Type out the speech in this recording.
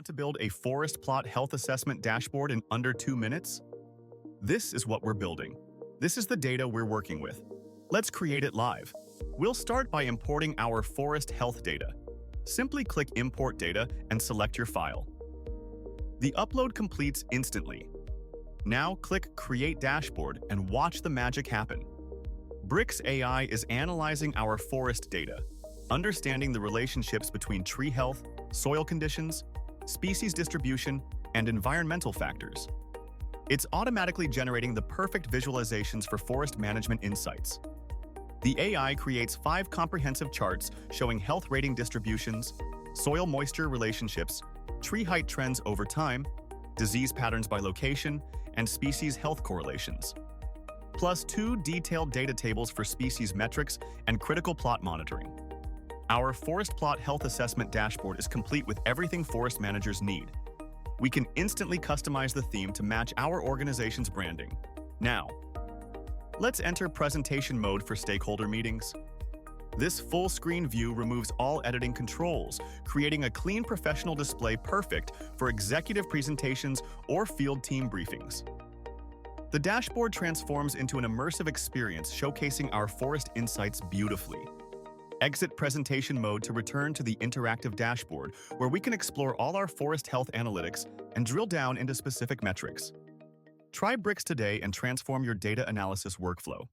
Want to build a forest plot health assessment dashboard in under 2 minutes? This is what we're building. This is the data we're working with. Let's create it live. We'll start by importing our forest health data. Simply click Import Data and select your file. The upload completes instantly. Now click Create Dashboard and watch the magic happen. Brix AI is analyzing our forest data, understanding the relationships between tree health, soil conditions, species distribution, and environmental factors. It's automatically generating the perfect visualizations for forest management insights. The AI creates 5 comprehensive charts showing health rating distributions, soil moisture relationships, tree height trends over time, disease patterns by location, and species health correlations. Plus 2 detailed data tables for species metrics and critical plot monitoring. Our Forest Plot Health Assessment dashboard is complete with everything forest managers need. We can instantly customize the theme to match our organization's branding. Now, let's enter presentation mode for stakeholder meetings. This full-screen view removes all editing controls, creating a clean professional display perfect for executive presentations or field team briefings. The dashboard transforms into an immersive experience showcasing our forest insights beautifully. Exit presentation mode to return to the interactive dashboard, where we can explore all our forest health analytics and drill down into specific metrics. Try Brix today and transform your data analysis workflow.